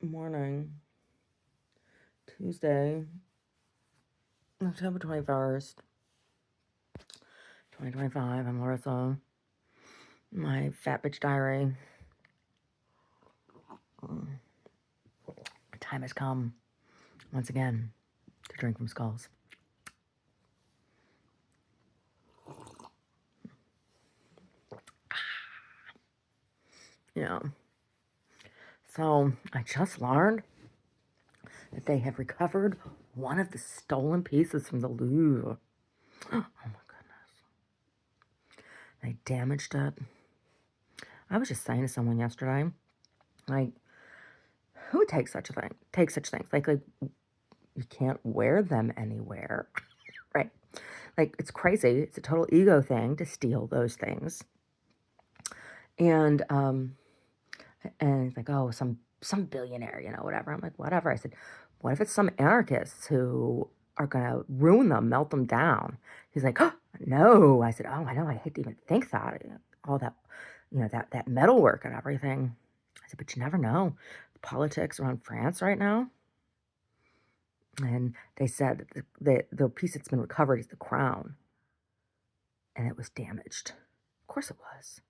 Morning, Tuesday, October 21st, 2025. I'm Larissa. My Fat Bitch Diary. Time has come, once again, to drink from skulls. Yeah. So, I just learned that they have recovered one of the stolen pieces from the Louvre. Oh my goodness. They damaged it. I was just saying to someone yesterday, like, who would take such a thing? Take such things? Like you can't wear them anywhere, right? Like, it's crazy. It's a total ego thing to steal those things. And it's like, oh, some billionaire, whatever. I'm like, whatever. I said, what if it's some anarchists who are gonna ruin them, melt them down? He's like, oh, no. I said, oh, I know. I hate to even think that. All that, that metalwork and everything. I said, but you never know. Politics around France right now. And they said that the piece that's been recovered is the crown, and it was damaged. Of course it was.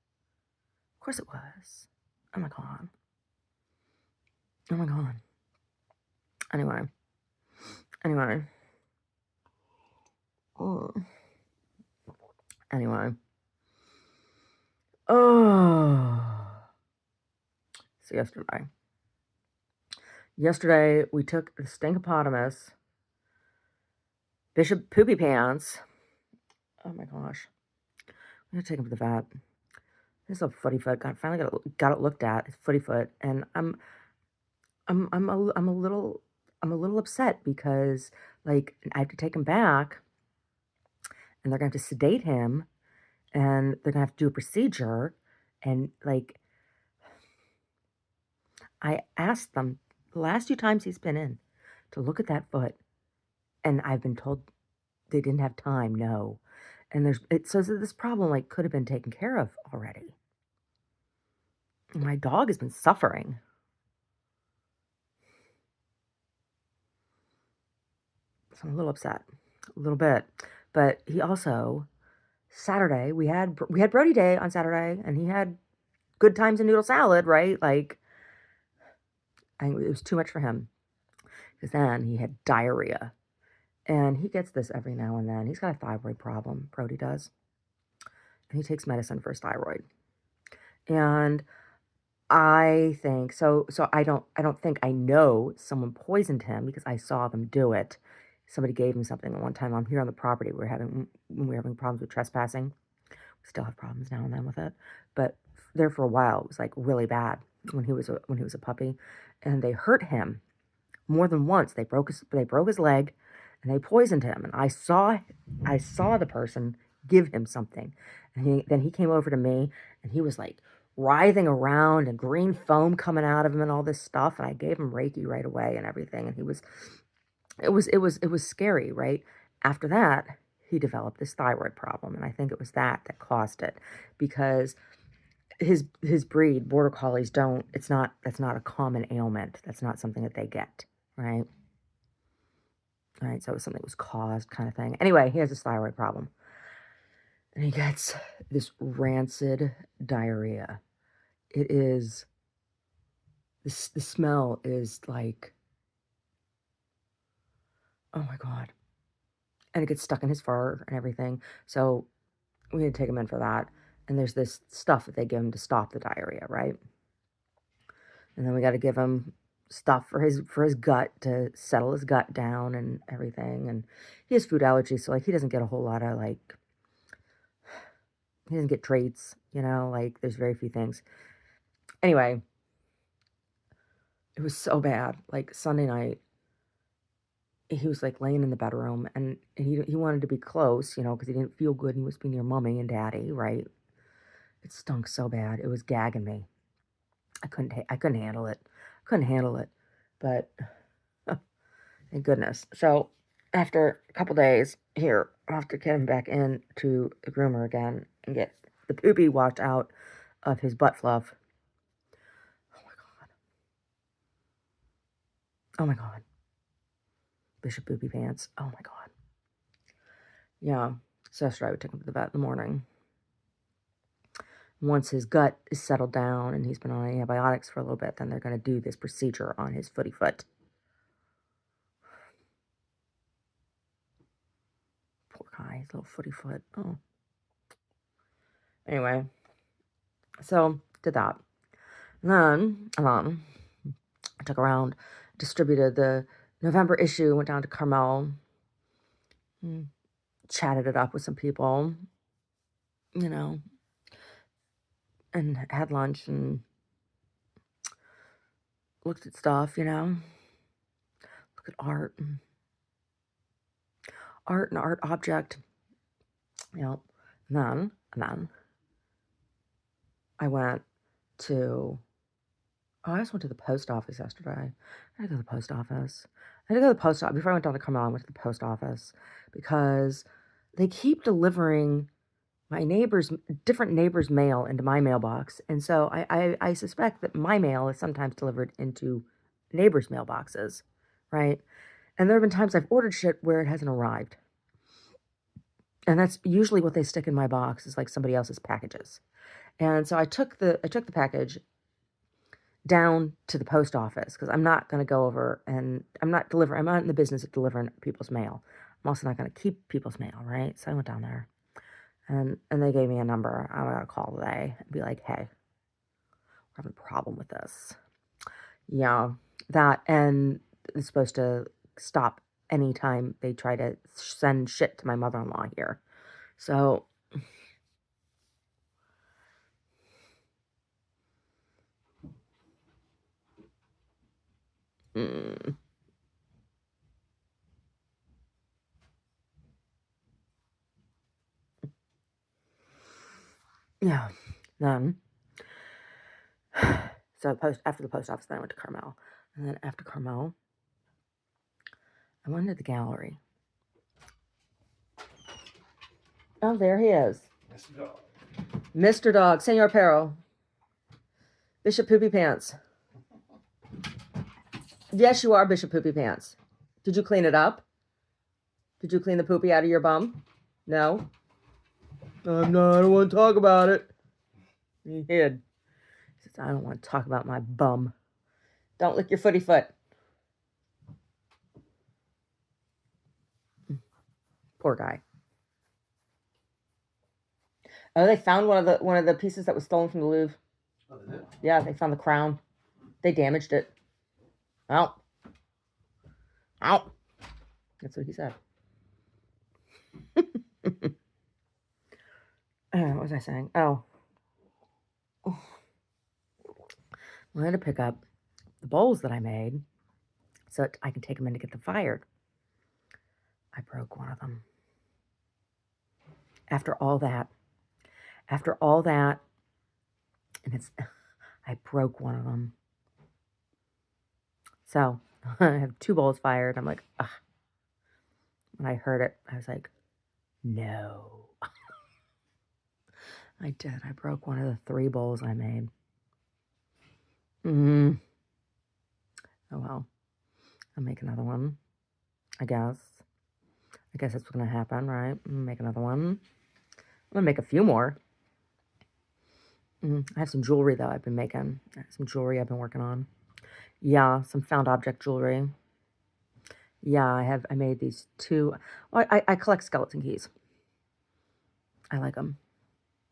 Of course it was. Oh my god. Oh my god. Anyway. Anyway. Oh. Anyway. Oh. So yesterday we took the stinkopotamus, Bishop Poopy Pants. Oh my gosh. I'm gonna take him to the vet. This is a footy foot. Finally got it looked at. It's footy foot, and I'm a little upset because, like, I have to take him back, and they're gonna have to sedate him, and they're gonna have to do a procedure, and like, I asked them the last 2 times he's been in to look at that foot, and I've been told they didn't have time. No, and it says that this problem like could have been taken care of already. My dog has been suffering. So I'm a little upset, a little bit, but he also Saturday we had Brody Day on Saturday, and he had good times in noodle salad, right? Like, it was too much for him because then he had diarrhea, and he gets this every now and then. He's got a thyroid problem. Brody does, and he takes medicine for his thyroid. And I think so. So I don't think I know someone poisoned him because I saw them do it. Somebody gave him something at one time. I'm here on the property. When we were having problems with trespassing. We still have problems now and then with it, but there for a while it was like really bad when he was a puppy, and they hurt him more than once. They broke his leg, and they poisoned him. And I saw the person give him something, and then he came over to me, and he was like writhing around and green foam coming out of him and all this stuff. And I gave him Reiki right away and everything, and it was scary, right? After that, he developed this thyroid problem, and I think it was that caused it, because his breed, border collies, don't. That's not a common ailment. That's not something that they get, right? Right. So it was something that was caused, kind of thing. Anyway, he has this thyroid problem, and he gets this rancid diarrhea. It is the smell is like, oh my god, and it gets stuck in his fur and everything. So we had to take him in for that. And there's this stuff that they give him to stop the diarrhea, right? And then we got to give him stuff for his gut to settle his gut down and everything. And he has food allergies, so like he doesn't get a whole lot of like he doesn't get treats, like there's very few things. Anyway, it was so bad. Like Sunday night, he was like laying in the bedroom, and he wanted to be close, because he didn't feel good. He was being near mommy and daddy, right? It stunk so bad. It was gagging me. I couldn't handle it. Couldn't handle it. But thank goodness. So after a couple days here, I'll have to get him back in to the groomer again and get the poopy washed out of his butt fluff. Oh my god. Oh my God. Bishop Poopy Pants. Oh my God. Yeah. So yesterday I would take him to the vet in the morning. Once his gut is settled down and he's been on antibiotics for a little bit, then they're going to do this procedure on his footy foot. Poor guy, his little footy foot. Oh. Anyway, so did that. And then I took around, distributed the November issue, went down to Carmel, chatted it up with some people, you know, and had lunch and looked at stuff, you know, look at art and art object, you know. And then I went to, I just went to the post office yesterday. I had to go to the post office. I had to go to the post office. Before I went down to Carmel, I went to the post office because they keep delivering my different neighbors' mail into my mailbox. And so I suspect that my mail is sometimes delivered into neighbors' mailboxes, right? And there have been times I've ordered shit where it hasn't arrived. And that's usually what they stick in my box is like somebody else's packages. And so I took the package down to the post office because I'm not going to go over and I'm not in the business of delivering people's mail. I'm also not going to keep people's mail, right? So I went down there and they gave me a number. I'm going to call today and be like, hey, we're having a problem with this. Yeah, that, and it's supposed to stop anytime they try to send shit to my mother-in-law here. So mm, yeah, then so after the post office, then I went to Carmel, and then after Carmel, I went to the gallery. Oh, there he is, Mr. Dog. Mr. Dog, Senor Perro, Bishop Poopy Pants. Yes, you are Bishop Poopy Pants. Did you clean it up? Did you clean the poopy out of your bum? No? I don't want to talk about it. He hid. He says, I don't want to talk about my bum. Don't lick your footy foot. Poor guy. Oh, they found one of the pieces that was stolen from the Louvre. Oh, they did? Yeah, they found the crown. They damaged it. Ow. Ow. That's what he said. What was I saying? Oh. I had to pick up the bowls that I made so I can take them in to get them fired. I broke one of them. After all that, and I broke one of them. So I have 2 bowls fired. I'm like, ugh. When I heard it, I was like, no. I did. I broke one of the 3 bowls I made. Oh well. I'll make another one, I guess. I guess that's what's going to happen, right? Make another one. I'm going to make a few more. I have some jewelry, though, I've been making. Some jewelry I've been working on. Yeah, some found object jewelry. Yeah, I made these 2. Well, I collect skeleton keys. I like them.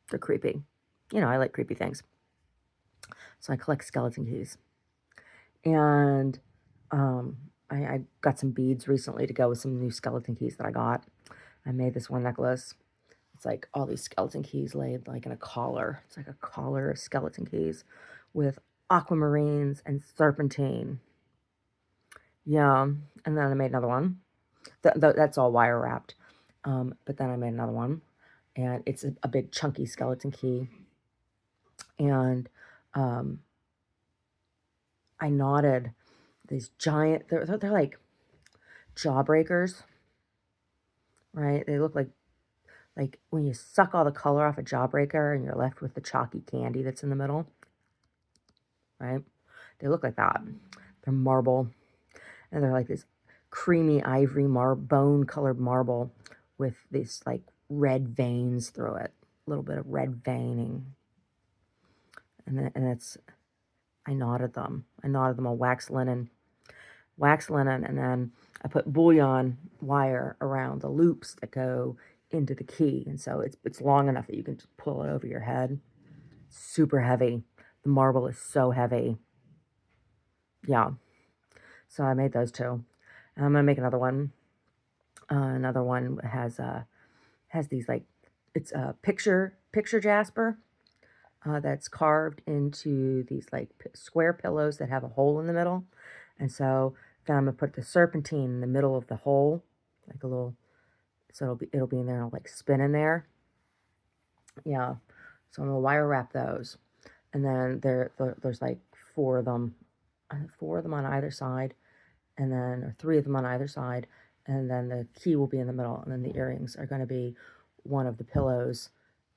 They're creepy. You know, I like creepy things. So I collect skeleton keys. And I got some beads recently to go with some new skeleton keys that I got. I made this one necklace. It's like all these skeleton keys laid like in a collar. It's like a collar of skeleton keys with aquamarines and serpentine. Yeah, and then I made another one. That's all wire wrapped. But then I made another one, and it's a big chunky skeleton key. And I knotted these giant. They're like jawbreakers, right? They look like when you suck all the color off a jawbreaker and you're left with the chalky candy that's in the middle, right? They look like that. They're marble. And they're like this creamy ivory bone colored marble with these like red veins through it, a little bit of red veining. And it's, I knotted them. I knotted them on wax linen, and then I put bullion wire around the loops that go into the key. And so it's long enough that you can just pull it over your head. Super heavy. The marble is so heavy. Yeah. So I made those two. And I'm gonna make another one. Another one has these like, it's a picture jasper that's carved into these like square pillows that have a hole in the middle. And so then I'm gonna put the serpentine in the middle of the hole, like a little, so it'll be in there and it'll like spin in there. Yeah. So I'm gonna wire wrap those. And then there's like four of them on either side, and then, or three of them on either side, and then the key will be in the middle, and then the earrings are going to be one of the pillows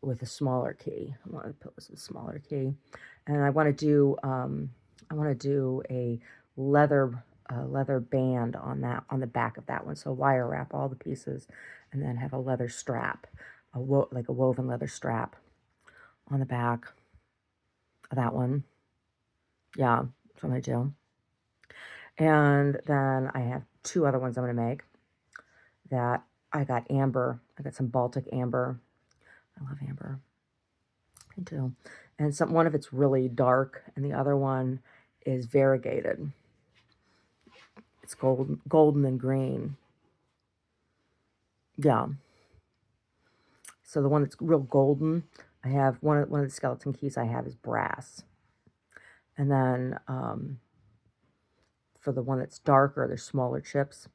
with a smaller key. One of the pillows with a smaller key, and I want to do a leather band on the back of that one. So wire wrap all the pieces, and then have a leather strap, like a woven leather strap on the back of that one. Yeah, that's what I'm gonna do. And then I have two other ones I'm gonna make that I got amber. I got some Baltic amber. I love amber. I do. And one of it's really dark, and the other one is variegated. It's golden and green. Yeah. So the one that's real golden, I have one of the skeleton keys I have is brass. And then for the one that's darker, there's smaller chips.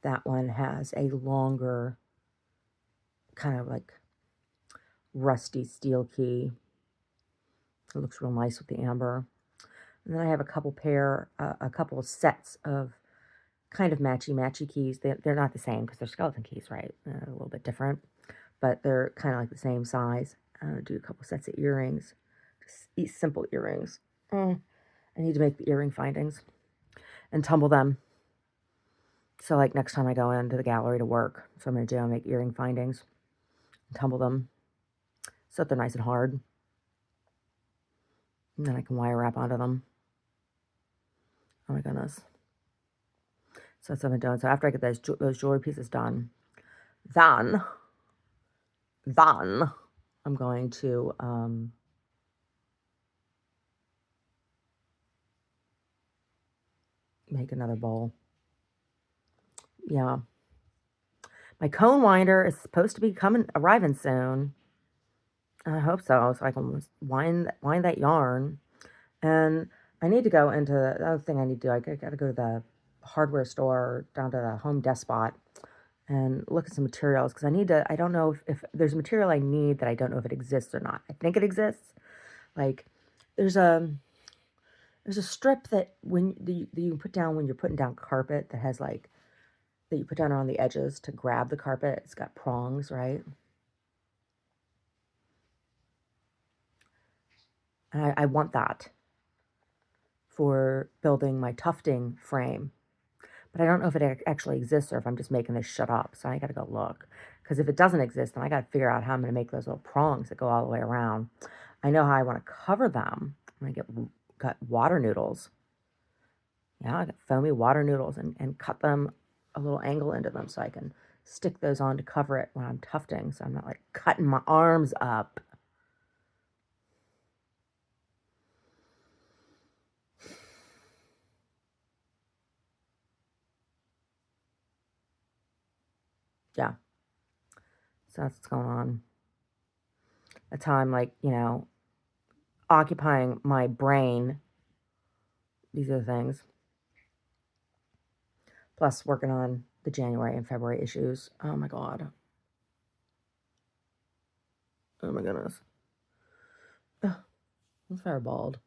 That one has a longer, kind of like rusty steel key. It looks real nice with the amber. And then I have a couple of sets of kind of matchy keys. They're not the same because they're skeleton keys, right? They're a little bit different, but they're kind of like the same size. I'm gonna do a couple sets of earrings, just simple earrings. I need to make the earring findings and tumble them. So like next time I go into the gallery to work, so I'm gonna do, I'll make earring findings and tumble them so that they're nice and hard. And then I can wire wrap onto them. Oh my goodness. So that's what I'm doing. So after I get those jewelry pieces done, then I'm going to make another bowl. Yeah. My cone winder is supposed to be arriving soon. I hope so I can wind that yarn. And I need to go into the other thing I need to do. I got to go to the hardware store down to the Home Depot and look at some materials because I don't know if there's a material I need that I don't know if it exists or not. I think it exists. Like there's a strip that you put down when you're putting down carpet that has like, that you put down around the edges to grab the carpet. It's got prongs, right? And I want that for building my tufting frame. But I don't know if it actually exists or if I'm just making this shut up. So I got to go look. Because if it doesn't exist, then I got to figure out how I'm going to make those little prongs that go all the way around. I know how I want to cover them. I'm going to got water noodles. Yeah, I got foamy water noodles and cut them a little angle into them so I can stick those on to cover it when I'm tufting. So I'm not like cutting my arms up. Yeah. So that's what's going on. That's how I'm like, occupying my brain. These are the things. Plus working on the January and February issues. Oh my God. Oh my goodness. Ugh, I'm very bald.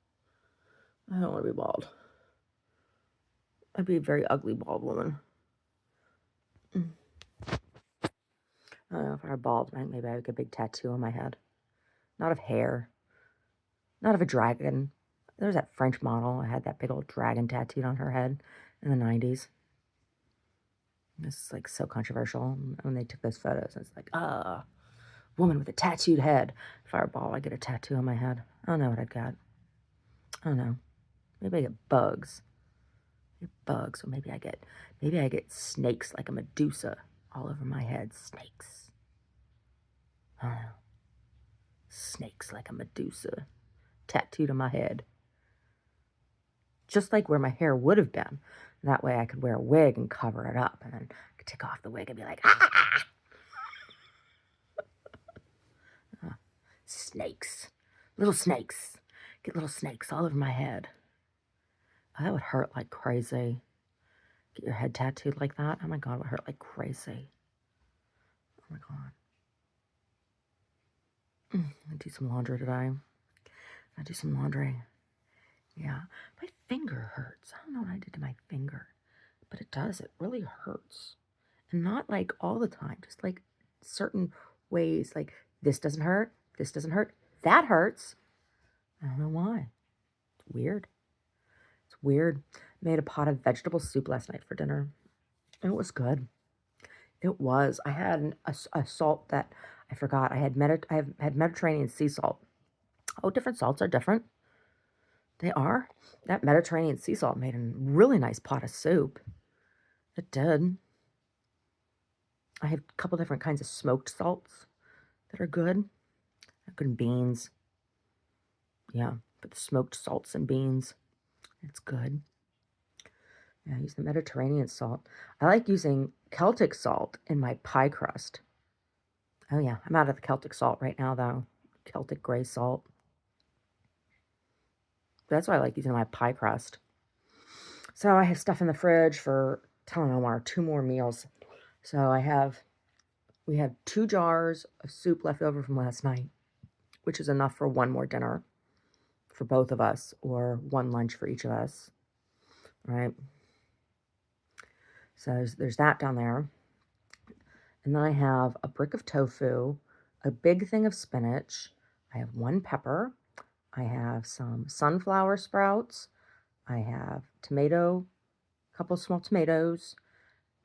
I don't want to be bald. I'd be a very ugly bald woman. I don't know if I were bald, maybe I would get a big tattoo on my head. Not of hair. Not of a dragon. There's that French model. I had that big old dragon tattooed on her head in the 90s. This is like so controversial when they took those photos. It's like, woman with a tattooed head. Fireball, I get a tattoo on my head. I don't know what I'd got. I don't know. Maybe I get bugs. Bugs, or maybe I get snakes like a Medusa all over my head. Snakes. I don't know. Snakes like a Medusa tattooed on my head. Just like where my hair would have been. That way I could wear a wig and cover it up, and then I could take off the wig and be like, ah! Snakes. Little snakes. Get little snakes all over my head. Oh, that would hurt like crazy. Get your head tattooed like that. Oh my God, it would hurt like crazy. Oh my God. I do some laundry today. I do some laundry. Yeah. My finger hurts. I don't know what I did to my finger, but it does. It really hurts. And not like all the time, just like certain ways. Like this doesn't hurt. This doesn't hurt. That hurts. I don't know why. It's weird. It's weird. Made a pot of vegetable soup last night for dinner. And it was good. It was. I had a salt that I forgot. I have had Mediterranean sea salt. Oh, different salts are different. They are. That Mediterranean sea salt made a really nice pot of soup. It did. I have a couple different kinds of smoked salts that are good. They're good in beans. Yeah, but the smoked salts and beans, it's good. Yeah, I use the Mediterranean salt. I like using Celtic salt in my pie crust. Oh yeah, I'm out of the Celtic salt right now though. Celtic gray salt. That's what I like using in my pie crust. So I have stuff in the fridge for, telling Omar, 2 more meals. So we have 2 jars of soup left over from last night, which is enough for 1 more dinner for both of us, or 1 lunch for each of us, right? So there's that down there. And then I have a brick of tofu, a big thing of spinach. I have 1 pepper. I have some sunflower sprouts. I have a couple small tomatoes.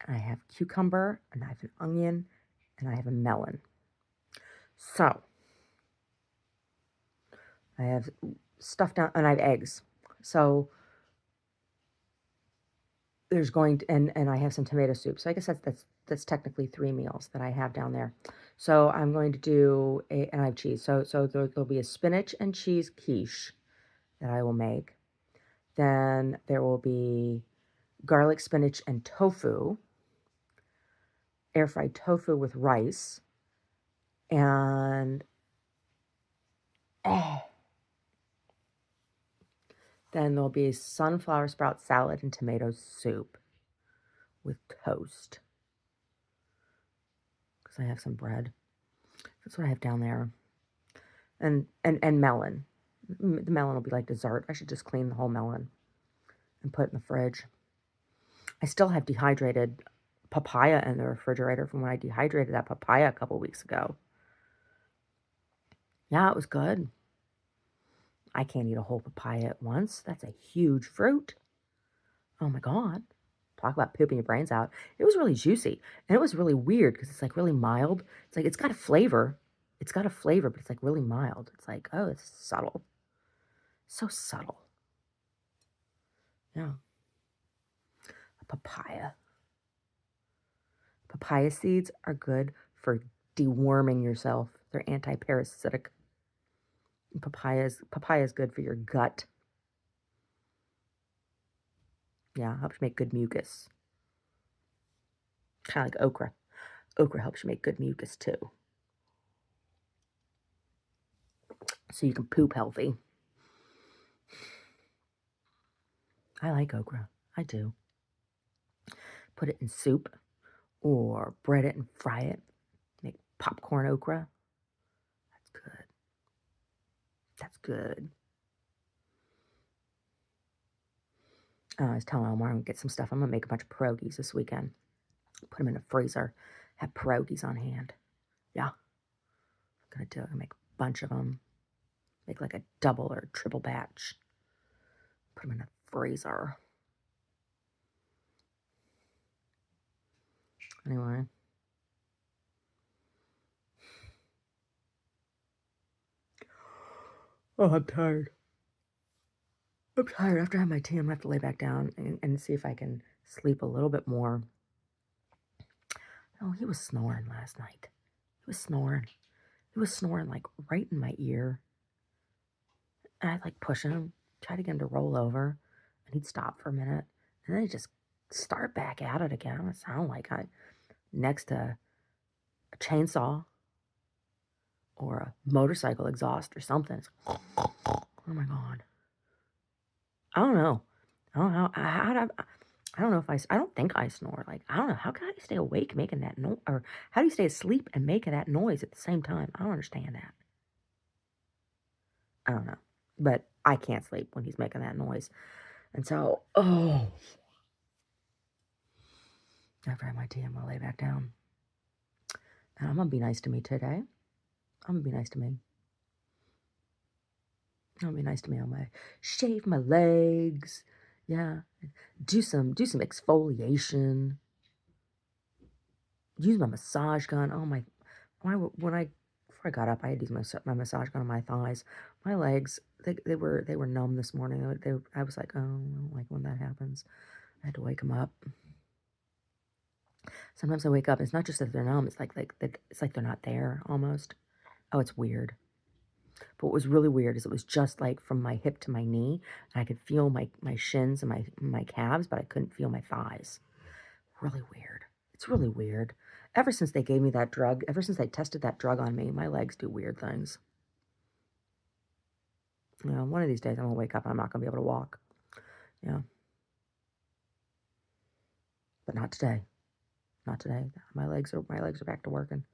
And I have cucumber, and I have an onion, and I have a melon. So I have stuff down, and I have eggs. So there's going to, and I have some tomato soup. So I guess that's technically 3 meals that I have down there. So I'm going to do and I have cheese. So there'll be a spinach and cheese quiche that I will make. Then there will be garlic, spinach, and tofu, air fried tofu with rice, and then there'll be sunflower sprout salad and tomato soup with toast. Because I have some bread. That's what I have down there. And melon. The melon will be like dessert. I should just clean the whole melon and put it in the fridge. I still have dehydrated papaya in the refrigerator from when I dehydrated that papaya a couple weeks ago. Yeah, it was good. I can't eat a whole papaya at once. That's a huge fruit. Oh my God. Talk about pooping your brains out. It was really juicy. And it was really weird because it's like really mild. It's like, it's got a flavor. It's got a flavor, but it's like really mild. It's like, oh, it's subtle. So subtle. Yeah. A papaya. Papaya seeds are good for deworming yourself. They're anti-parasitic. Papaya is good for your gut. Yeah, helps you make good mucus. Kind of like okra. Okra helps you make good mucus too. So you can poop healthy. I like okra. I do. Put it in soup or bread it and fry it. Make popcorn okra. That's good. That's good. I was telling Omar I'm going to get some stuff. I'm going to make a bunch of pierogies this weekend. Put them in the freezer. Have pierogies on hand. Yeah. I'm going to do it. I'm going to make a bunch of them. Make like a double or triple batch. Put them in the freezer. Anyway. Oh, I'm tired. I'm tired. After I have my tea, I'm going to have to lay back down and see if I can sleep a little bit more. Oh, he was snoring last night. He was snoring. He was snoring like right in my ear. And I'd like push him, try to get him to roll over, and he'd stop for a minute. And then he'd just start back at it again. It sounded like I next to a chainsaw or a motorcycle exhaust or something. It's, oh my God. I don't know. I don't know I don't know if I don't think I snore. Like, I don't know. How do you stay awake making that noise? Or how do you stay asleep and make that noise at the same time? I don't understand that. I don't know. But I can't sleep when he's making that noise. And so, after I have my tea, I'm going to lay back down. And I'm going to be nice to me today. I'm going to be nice to me. I'm going to be nice to me. I'm going to shave my legs. Yeah. Do some exfoliation. Use my massage gun. Oh my, before I got up, I had to use my massage gun on my thighs. My legs, they were numb this morning. I was like, oh, I don't like when that happens. I had to wake them up. Sometimes I wake up, it's not just that they're numb, it's like they're not there almost. Oh, it's weird. But what was really weird is it was just like from my hip to my knee. And I could feel my shins and my calves, but I couldn't feel my thighs. Really weird. It's really weird. Ever since they gave me that drug, ever since they tested that drug on me, my legs do weird things. You know, one of these days I'm going to wake up and I'm not going to be able to walk. Yeah. But not today. Not today. My legs are back to working.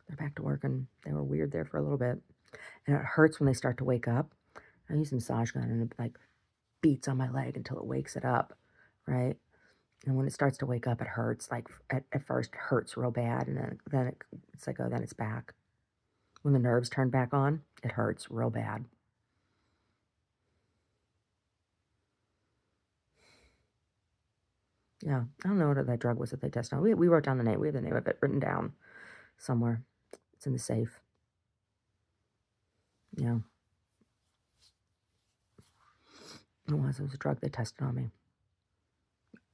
They're back to working. They were weird there for a little bit. And it hurts when they start to wake up. I use a massage gun and it like beats on my leg until it wakes it up, right? And when it starts to wake up, it hurts. Like at first, it hurts real bad, and then it's like, oh, then it's back. When the nerves turn back on, it hurts real bad. Yeah, I don't know what that drug was that they tested on. We wrote down the name. We have the name of it written down somewhere. It's in the safe. Yeah. It was a drug they tested on me.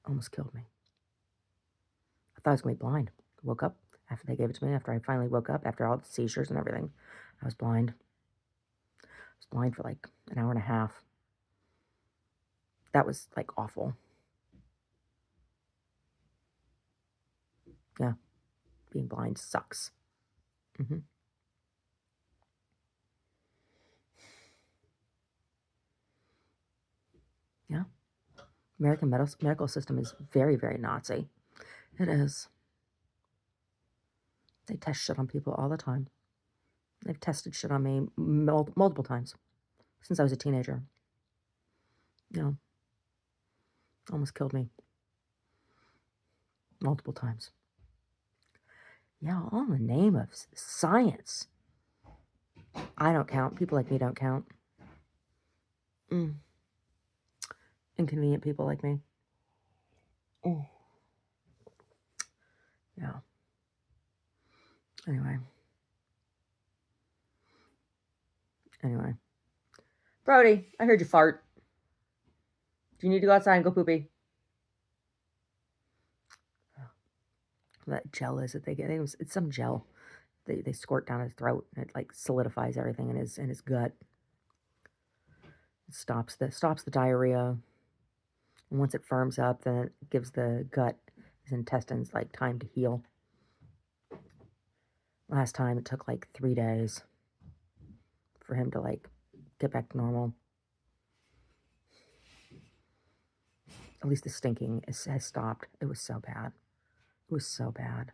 Almost killed me. I thought I was going to be blind. Woke up after they gave it to me, after I finally woke up, after all the seizures and everything. I was blind. I was blind for like an hour and a half. That was like awful. Yeah. Being blind sucks. Mm-hmm. Yeah. American medical system is very, very Nazi. It is. They test shit on people all the time. They've tested shit on me multiple times since I was a teenager. You know, almost killed me. Multiple times. Yeah, all in the name of science. I don't count. People like me don't count. Inconvenient people like me. Yeah. Anyway. Brody, I heard you fart. Do you need to go outside and go poopy? That gel is that they get. It's some gel. They squirt down his throat and it like solidifies everything in his gut. It stops the diarrhea. And once it firms up, then it gives the gut, his intestines, like time to heal. Last time it took like 3 days for him to like get back to normal. At least the stinking has stopped. It was so bad. It was so bad.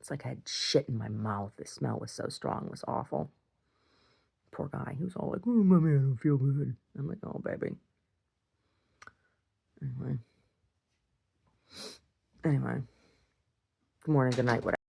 It's like I had shit in my mouth. The smell was so strong. It was awful. Poor guy. He was all like, oh, mommy, I don't feel good. I'm like, oh, baby. Anyway. Good morning, good night, whatever.